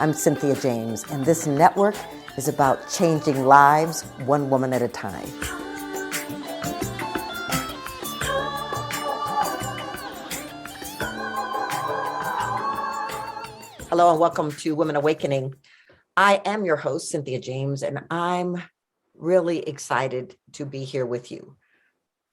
I'm Cynthia James, and this network is about changing lives one woman at a time. Hello and welcome to Women Awakening. I am your host, Cynthia James, and I'm really excited to be here with you.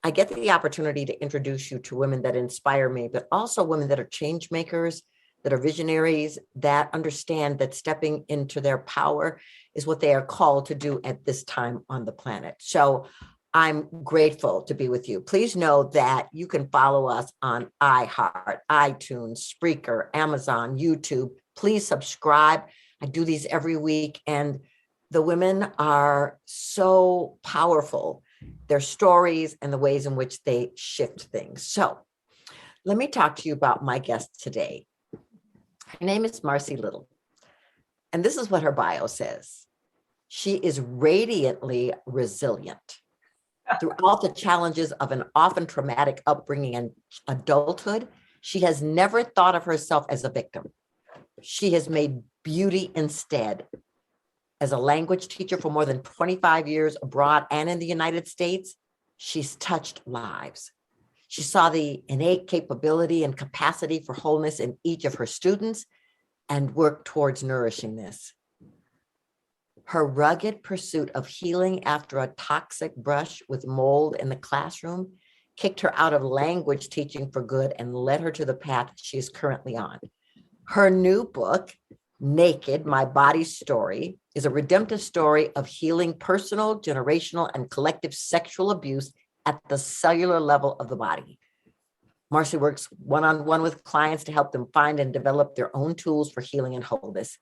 I get the opportunity to introduce you to women that inspire me, but also women that are change makers, that are visionaries, that understand that stepping into their power is what they are called to do at this time on the planet. So I'm grateful to be with you. Please know that you can follow us on iHeart, iTunes, Spreaker, Amazon, YouTube. Please subscribe. I do these every week, and the women are so powerful, their stories and the ways in which they shift things. So let me talk to you about my guest today. Her name is Marcy Little, and this is what her bio says. She is radiantly resilient. Throughout the challenges of an often traumatic upbringing and adulthood, she has never thought of herself as a victim. She has made beauty instead. As a language teacher for more than 25 years abroad and in the United States, she's touched lives. She saw the innate capability and capacity for wholeness in each of her students and worked towards nourishing this. Her rugged pursuit of healing after a toxic brush with mold in the classroom kicked her out of language teaching for good and led her to the path she is currently on. Her new book, Naked, My Body's Story, is a redemptive story of healing personal, generational, and collective sexual abuse at the cellular level of the body. Marcy works one-on-one with clients to help them find and develop their own tools for healing and wholeness.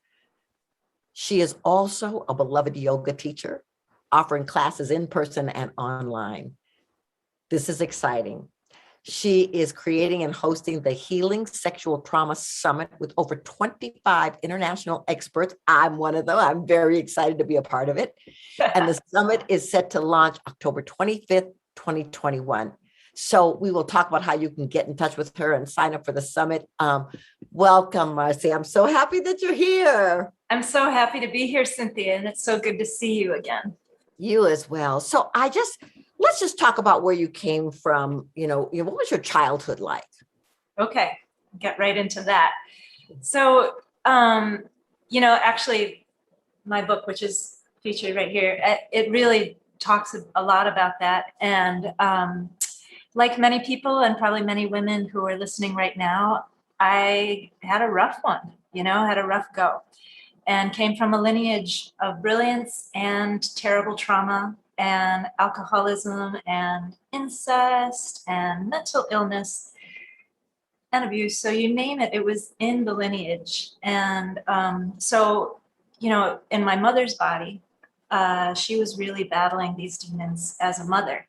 She is also a beloved yoga teacher, offering classes in person and online. This is exciting. She is creating and hosting the Healing Sexual Trauma Summit with over 25 international experts. I'm one of them. I'm very excited to be a part of it. And the summit is set to launch October 25th, 2021. So we will talk about how you can get in touch with her and sign up for the summit. Welcome, Marcy. I'm so happy that you're here. I'm so happy to be here, Cynthia, and it's so good to see you again. You as well. So let's just talk about where you came from. What was your childhood like? Okay, get right into that. So, actually, my book, which is featured right here, it really talks a lot about that. And like many people and probably many women who are listening right now, I had a rough one, had a rough go, and came from a lineage of brilliance and terrible trauma and alcoholism and incest and mental illness and abuse. So you name it, it was in the lineage. And in my mother's body, she was really battling these demons as a mother,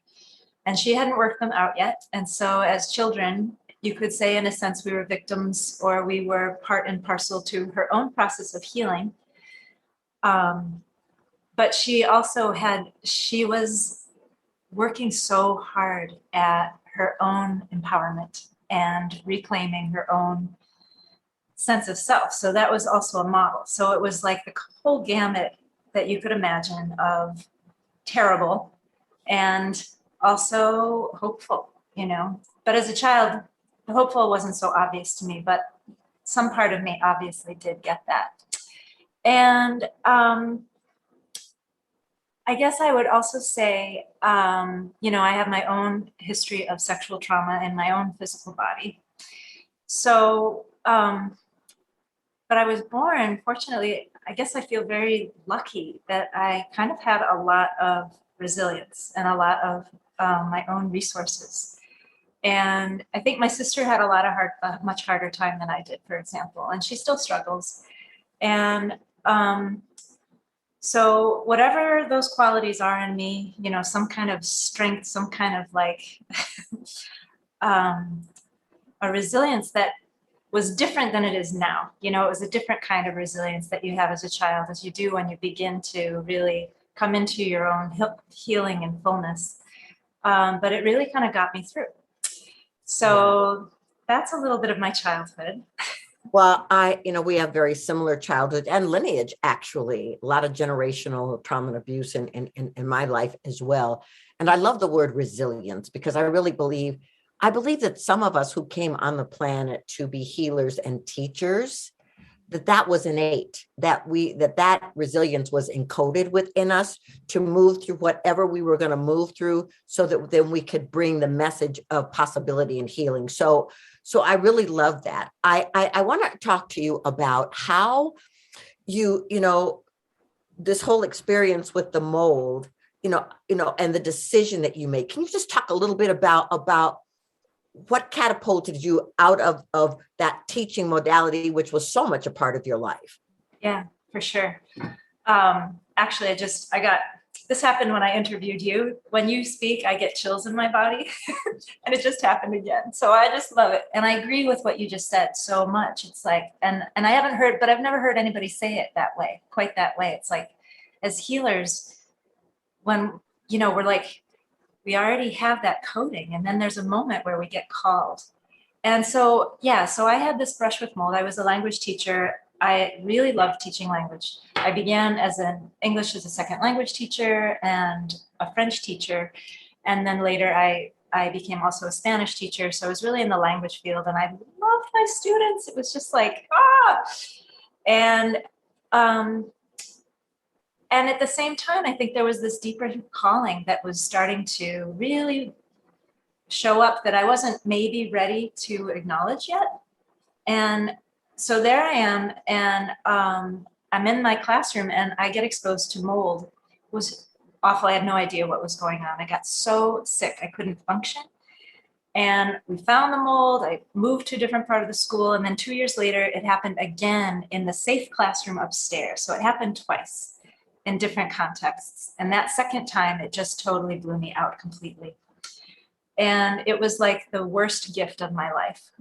and she hadn't worked them out yet. And so as children, you could say, in a sense, we were victims, or we were part and parcel to her own process of healing. But she was working so hard at her own empowerment and reclaiming her own sense of self. So that was also a model. So it was like the whole gamut that you could imagine of terrible and also hopeful, But as a child, the hopeful wasn't so obvious to me, but some part of me obviously did get that. And I guess I would also say, I have my own history of sexual trauma in my own physical body. So, but I was born, fortunately, I guess I feel very lucky that I kind of had a lot of resilience and a lot of my own resources. And I think my sister had a much harder time than I did, for example, and she still struggles. And so whatever those qualities are in me, some kind of strength, some kind of a resilience that was different than it is now. It was a different kind of resilience that you have as a child, as you do when you begin to really come into your own healing and fullness. But it really kind of got me through. So that's a little bit of my childhood. Well, we have very similar childhood and lineage, actually, a lot of generational trauma and abuse in my life as well. And I love the word resilience because I believe that some of us who came on the planet to be healers and teachers, that was innate, that resilience was encoded within us to move through whatever we were going to move through so that then we could bring the message of possibility and healing. So I really love that. I want to talk to you about how this whole experience with the mold, and the decision that you made. Can you just talk a little bit about what catapulted you out of that teaching modality, which was so much a part of your life? Yeah, for sure. Actually, this happened when I interviewed you. When you speak, I get chills in my body and it just happened again. So I just love it. And I agree with what you just said so much. It's like, and I haven't heard, but I've never heard anybody say it that way, quite that way. It's like, as healers, when, we're like, we already have that coding. And then there's a moment where we get called. And so, so I had this brush with mold. I was a language teacher. I really loved teaching language. I began as an English as a second language teacher and a French teacher. And then later I became also a Spanish teacher. So I was really in the language field and I loved my students. It was just like, And at the same time, I think there was this deeper calling that was starting to really show up that I wasn't maybe ready to acknowledge yet. And so there I am, and I'm in my classroom and I get exposed to mold. It was awful. I had no idea what was going on. I got so sick, I couldn't function. And we found the mold. I moved to a different part of the school. And then 2 years later, it happened again in the safe classroom upstairs. So it happened twice in different contexts. And that second time, it just totally blew me out completely. And it was like the worst gift of my life,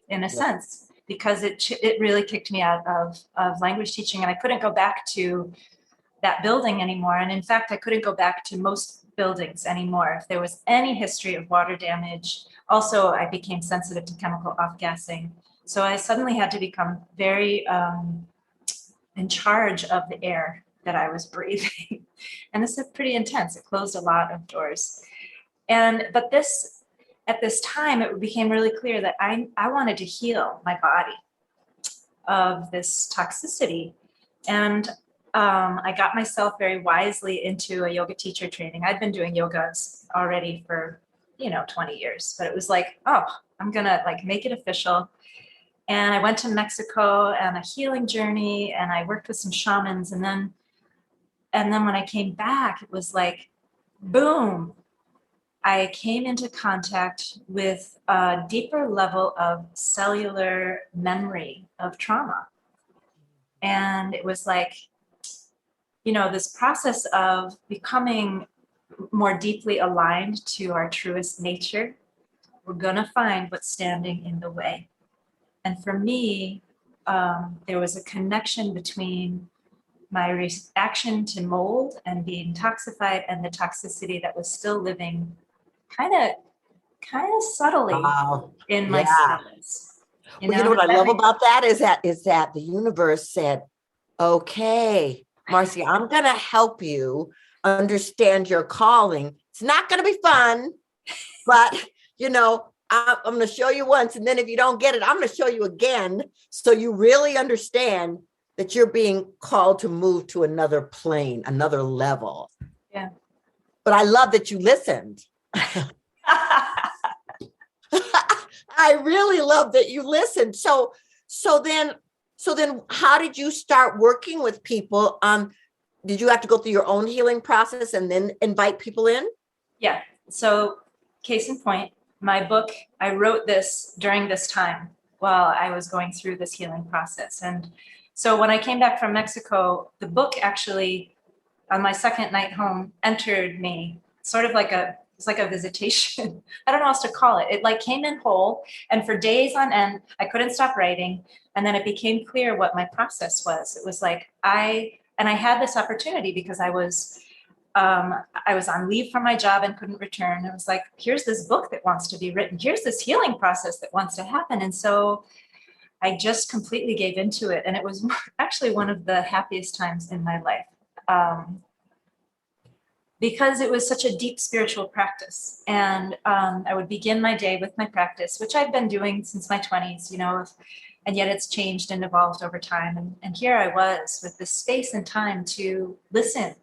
in a sense, because it really kicked me out of language teaching. And I couldn't go back to that building anymore. And in fact, I couldn't go back to most buildings anymore. If there was any history of water damage, also I became sensitive to chemical off-gassing. So I suddenly had to become very in charge of the air that I was breathing. And this is pretty intense. It closed a lot of doors. But at this time, it became really clear that I wanted to heal my body of this toxicity. And I got myself very wisely into a yoga teacher training. I'd been doing yoga already for, 20 years, but it was like, I'm going to make it official. And I went to Mexico on a healing journey and I worked with some shamans. And then when I came back, it was like, boom, I came into contact with a deeper level of cellular memory of trauma. And it was like, this process of becoming more deeply aligned to our truest nature, we're going to find what's standing in the way. And for me, there was a connection between my reaction to mold and being toxified and the toxicity that was still living kind of subtly in my cells. You know what I love about that is that the universe said, okay, Marcy, I'm going to help you understand your calling. It's not going to be fun, but I'm going to show you once. And then if you don't get it, I'm going to show you again. So you really understand that you're being called to move to another plane, another level. Yeah. But I love that you listened. I really love that you listened. So then how did you start working with people? Did you have to go through your own healing process and then invite people in? Yeah. So case in point, my book, I wrote this during this time while I was going through this healing process. And so when I came back from Mexico, the book actually on my second night home entered me sort of it's like a visitation. I don't know what else to call it. It came in whole. And for days on end, I couldn't stop writing. And then it became clear what my process was. It was like I had this opportunity because I was on leave from my job and couldn't return. It was like, here's this book that wants to be written. Here's this healing process that wants to happen. And so I just completely gave into it. And it was actually one of the happiest times in my life. Because it was such a deep spiritual practice. And I would begin my day with my practice, which I've been doing since my 20s, and yet it's changed and evolved over time. And here I was with this space and time to listen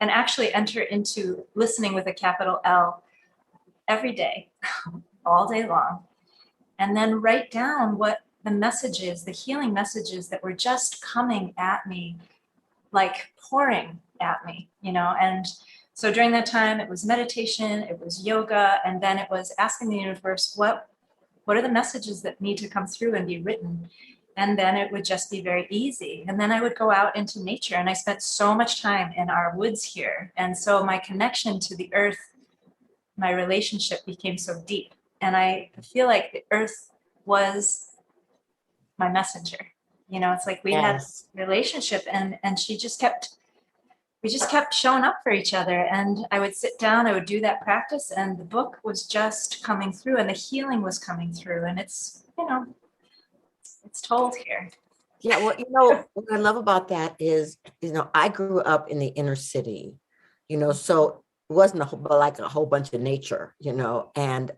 and actually enter into listening with a capital L every day, all day long, and then write down what the messages, the healing messages that were just coming at me, like pouring at me, and so during that time, it was meditation, it was yoga, and then it was asking the universe, what are the messages that need to come through and be written? And then it would just be very easy. And then I would go out into nature, and I spent so much time in our woods here. And so my connection to the earth, my relationship became so deep. And I feel like the earth was my messenger. It's like we had Yes. this relationship, and we just kept showing up for each other. And I would sit down, I would do that practice, and the book was just coming through, and the healing was coming through. And it's told here. Yeah, well, what I love about that is, I grew up in the inner city, so it wasn't like a whole bunch of nature, and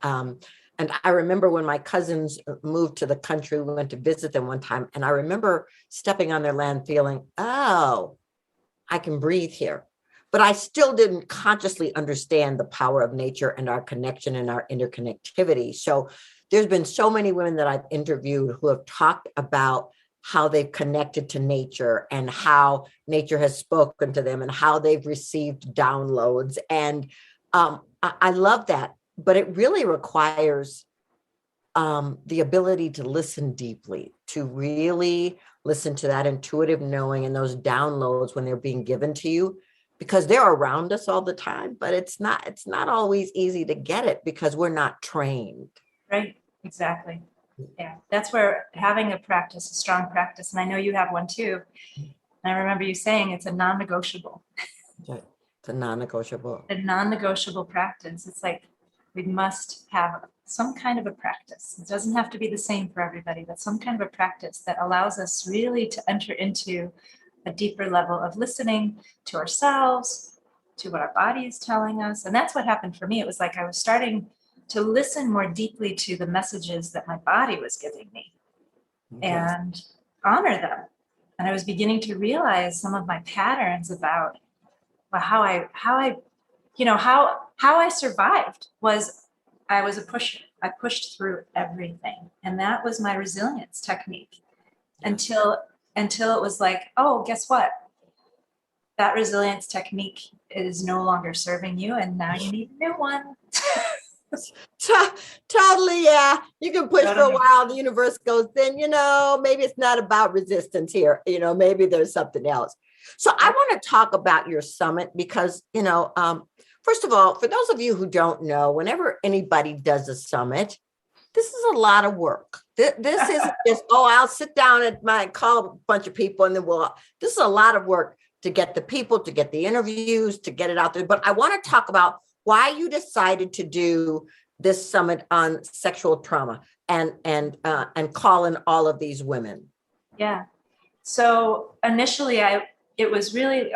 I remember when my cousins moved to the country, we went to visit them one time, and I remember stepping on their land feeling, oh, I can breathe here. But I still didn't consciously understand the power of nature and our connection and our interconnectivity. So there's been so many women that I've interviewed who have talked about how they've connected to nature and how nature has spoken to them and how they've received downloads. And I love that, but it really requires the ability to listen deeply, to really listen to that intuitive knowing and those downloads when they're being given to you, because they're around us all the time, but it's not always easy to get it because we're not trained. Right. Exactly. Yeah. That's where having a strong practice, and I know you have one too. And I remember you saying it's a non-negotiable. It's a non-negotiable. A non-negotiable practice. It's like we must have some kind of a practice. It doesn't have to be the same for everybody, but some kind of a practice that allows us really to enter into a deeper level of listening to ourselves, to what our body is telling us. And that's what happened for me. It was like I was starting to listen more deeply to the messages that my body was giving me and honor them. And I was beginning to realize some of my patterns about how I survived was I was a pusher. I pushed through everything. And that was my resilience technique until it was like, oh, guess what? That resilience technique is no longer serving you. And now you need a new one. Totally. Yeah. You can push for a while. The universe goes, then, maybe it's not about resistance here. Maybe there's something else. So I want to talk about your summit because, first of all, for those of you who don't know, whenever anybody does a summit, this is a lot of work. This isn't just, I'll sit down and call a bunch of people and then this is a lot of work to get the people, to get the interviews, to get it out there. But I want to talk about why you decided to do this summit on sexual trauma and call in all of these women. Yeah. So initially it was really,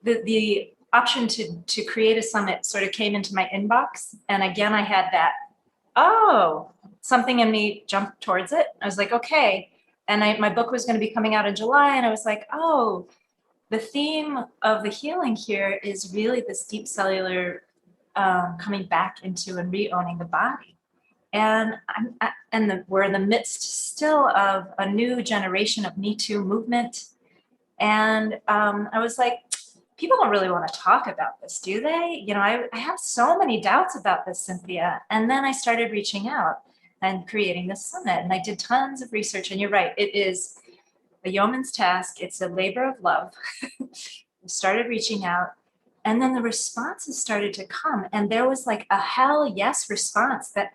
the option to create a summit sort of came into my inbox. And again, I had that, something in me jumped towards it. I was like, okay. And my book was going to be coming out in July. And I was like, the theme of the healing here is really this deep cellular coming back into and re-owning the body. And we're in the midst still of a new generation of Me Too movement. And I was like, people don't really want to talk about this, do they? I have so many doubts about this, Cynthia. And then I started reaching out and creating this summit. And I did tons of research. And you're right, it is a yeoman's task. It's a labor of love. I started reaching out. And then the responses started to come. And there was like a hell yes response that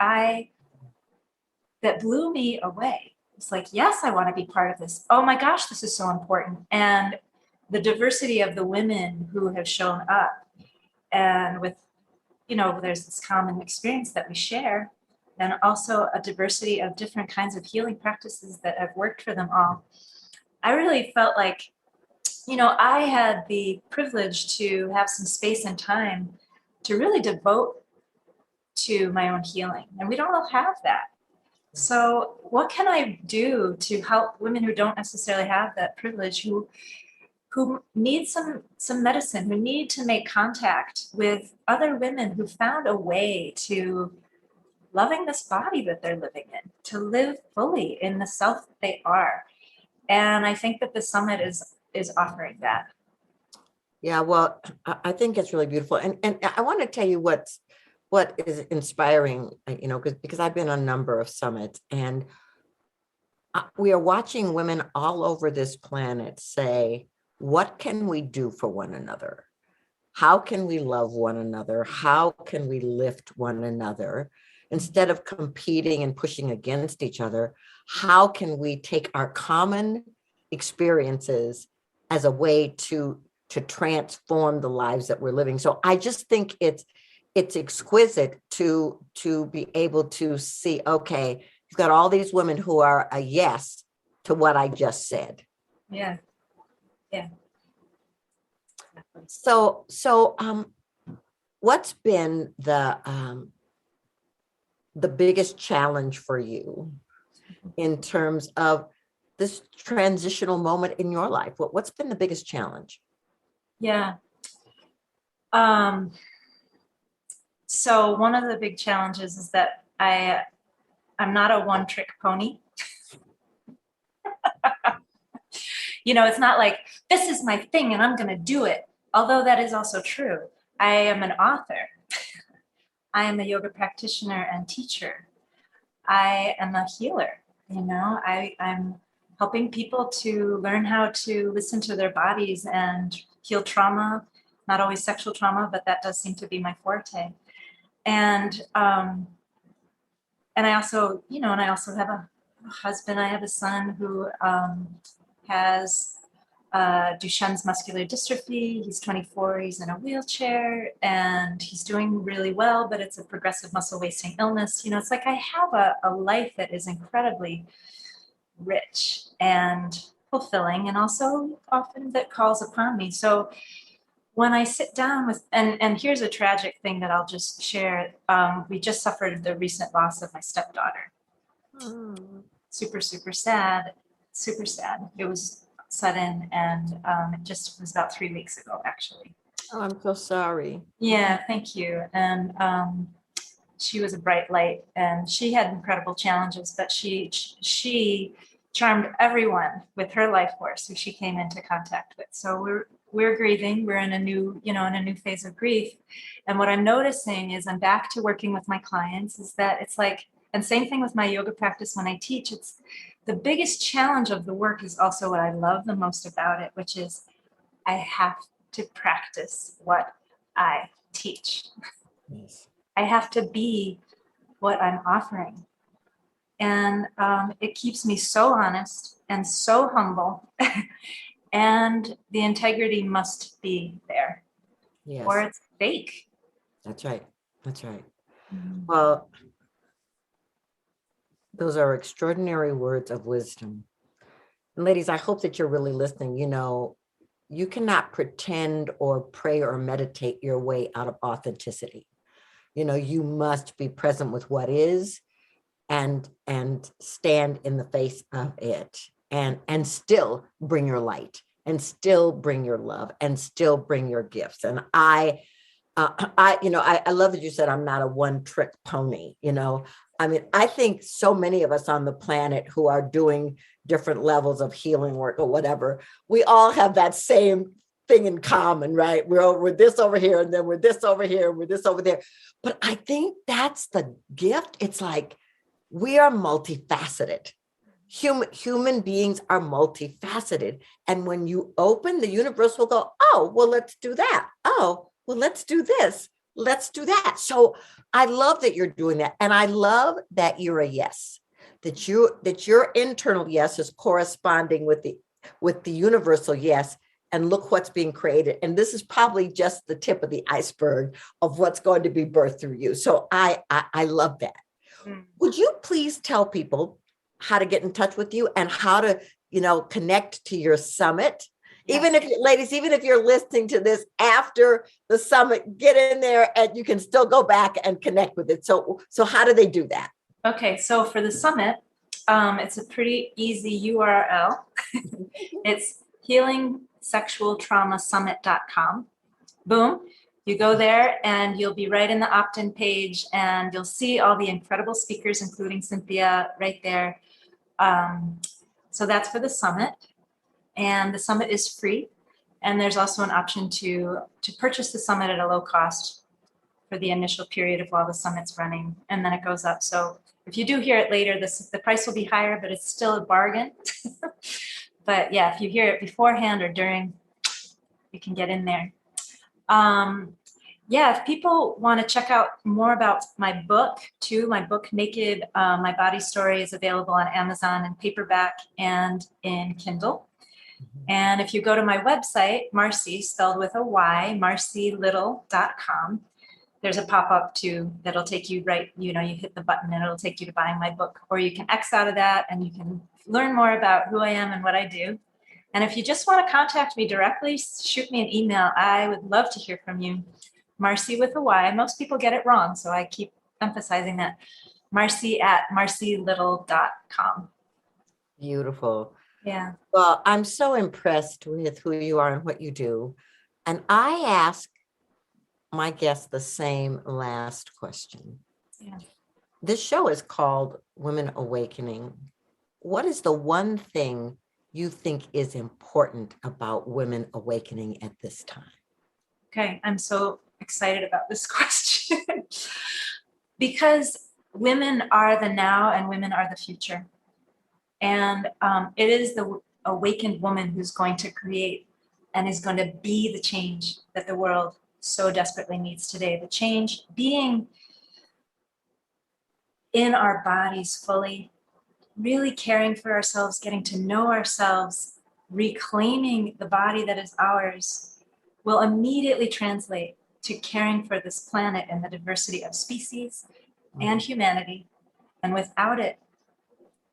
blew me away. It's like, yes, I want to be part of this. Oh my gosh, this is so important. And the diversity of the women who have shown up and with, there's this common experience that we share. and also a diversity of different kinds of healing practices that have worked for them all, I really felt like, I had the privilege to have some space and time to really devote to my own healing. And we don't all have that. So what can I do to help women who don't necessarily have that privilege, who need some medicine, who need to make contact with other women who found a way to loving this body that they're living in, to live fully in the self that they are. And I think that the summit is offering that. Yeah, well, I think it's really beautiful. And I want to tell you what is inspiring, because I've been on a number of summits, and we are watching women all over this planet say, what can we do for one another? How can we love one another? How can we lift one another? Instead of competing and pushing against each other, how can we take our common experiences as a way to transform the lives that we're living? So I just think it's exquisite to be able to see, okay, you've got all these women who are a yes to what I just said. Yeah. Yeah. So what's been the biggest challenge for you in terms of this transitional moment in your life? What's been the biggest challenge? Yeah. So one of the big challenges is that I'm not a one-trick pony. It's not like, this is my thing and I'm going to do it. Although that is also true. I am an author. I am a yoga practitioner and teacher. I am a healer. I'm helping people to learn how to listen to their bodies and heal trauma, not always sexual trauma, but that does seem to be my forte. And I also have a husband. I have a son who has Duchenne's muscular dystrophy. He's 24. He's in a wheelchair, and he's doing really well. But it's a progressive muscle wasting illness. It's like I have a life that is incredibly rich and fulfilling, and also often that calls upon me. So when I sit down with, and here's a tragic thing that I'll just share. We just suffered the recent loss of my stepdaughter. Super, super sad. Super sad. It was sudden, and it just was about 3 weeks ago, actually. Oh, I'm so sorry. Yeah, thank you. And she was a bright light, and she had incredible challenges, but she charmed everyone with her life force who she came into contact with. So we're grieving. We're in a new phase of grief. And what I'm noticing is I'm back to working with my clients is that it's like, and same thing with my yoga practice when I teach, it's the biggest challenge of the work is also what I love the most about it, which is I have to practice what I teach. Yes. I have to be what I'm offering. And it keeps me so honest and so humble. And the integrity must be there. Yes. Or it's fake. That's right. That's right. Mm-hmm. Well, those are extraordinary words of wisdom. And ladies, I hope that you're really listening. You cannot pretend or pray or meditate your way out of authenticity. You must be present with what is and stand in the face of it and still bring your light and still bring your love and still bring your gifts. And I love that you said I'm not a one-trick pony. I think so many of us on the planet who are doing different levels of healing work or whatever, we all have that same thing in common, right? We're this over here, and then we're this over here, and we're this over there. But I think that's the gift. It's like we are multifaceted. Human beings are multifaceted. And when you open, the universe will go, oh, well, let's do that. Oh, well, let's do this. Let's do that. So I love that you're doing that. And I love that you're a yes, that your internal yes is corresponding with the universal yes. And look what's being created. And this is probably just the tip of the iceberg of what's going to be birthed through you. So I love that. Mm. Would you please tell people how to get in touch with you and how to, connect to your summit? Yes. Even if ladies, even if you're listening to this after the summit, get in there and you can still go back and connect with it. So how do they do that? Okay, so for the summit, it's a pretty easy URL. It's healingsexualtraumaSummit.com. Boom. You go there and you'll be right in the opt-in page, and you'll see all the incredible speakers, including Cynthia, right there. So that's for the summit. And the summit is free. And there's also an option to purchase the summit at a low cost for the initial period of while the summit's running, and then it goes up. So if you do hear it later, the price will be higher, but it's still a bargain. But yeah, if you hear it beforehand or during, you can get in there. If people want to check out more about my book too, my book Naked, My Body Story is available on Amazon in paperback and in Kindle. And if you go to my website, Marcy, spelled with a Y, marcylittle.com, there's a pop-up too that'll take you right, you hit the button and it'll take you to buying my book, or you can X out of that and you can learn more about who I am and what I do. And if you just want to contact me directly, shoot me an email. I would love to hear from you. Marcy with a Y. Most people get it wrong, so I keep emphasizing that. Marcy at marcylittle.com. Beautiful. Yeah. Well, I'm so impressed with who you are and what you do. And I ask my guest the same last question. Yeah. This show is called Women Awakening. What is the one thing you think is important about women awakening at this time? Okay, I'm so excited about this question because women are the now and women are the future. And it is the awakened woman who's going to create and is going to be the change that the world so desperately needs today. The change being in our bodies fully, really caring for ourselves, getting to know ourselves, reclaiming the body that is ours, will immediately translate to caring for this planet and the diversity of species and humanity. And without it,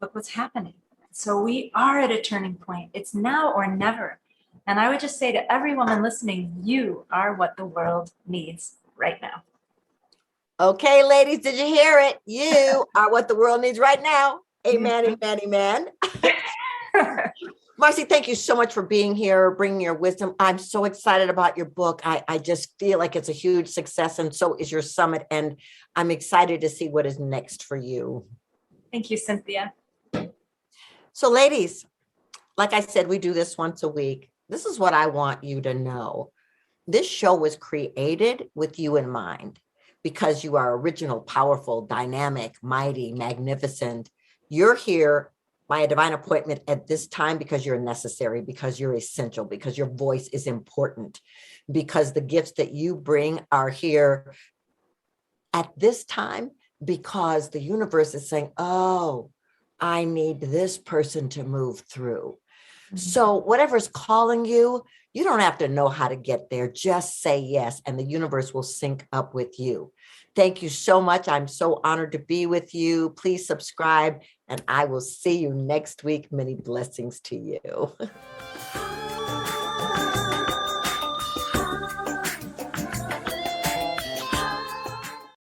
look what's happening. So we are at a turning point. It's now or never. And I would just say to every woman listening, you are what the world needs right now. Okay, ladies, did you hear it? You are what the world needs right now. Amen, amen, amen. Marcy, thank you so much for being here, bringing your wisdom. I'm so excited about your book. I just feel like it's a huge success, and so is your summit. And I'm excited to see what is next for you. Thank you, Cynthia. So, ladies, like I said, we do this once a week. This is what I want you to know. This show was created with you in mind because you are original, powerful, dynamic, mighty, magnificent. You're here by a divine appointment at this time because you're necessary, because you're essential, because your voice is important, because the gifts that you bring are here at this time, because the universe is saying, oh, I need this person to move through. Mm-hmm. So whatever's calling you, you don't have to know how to get there. Just say yes, and the universe will sync up with you. Thank you so much. I'm so honored to be with you. Please subscribe, and I will see you next week. Many blessings to you.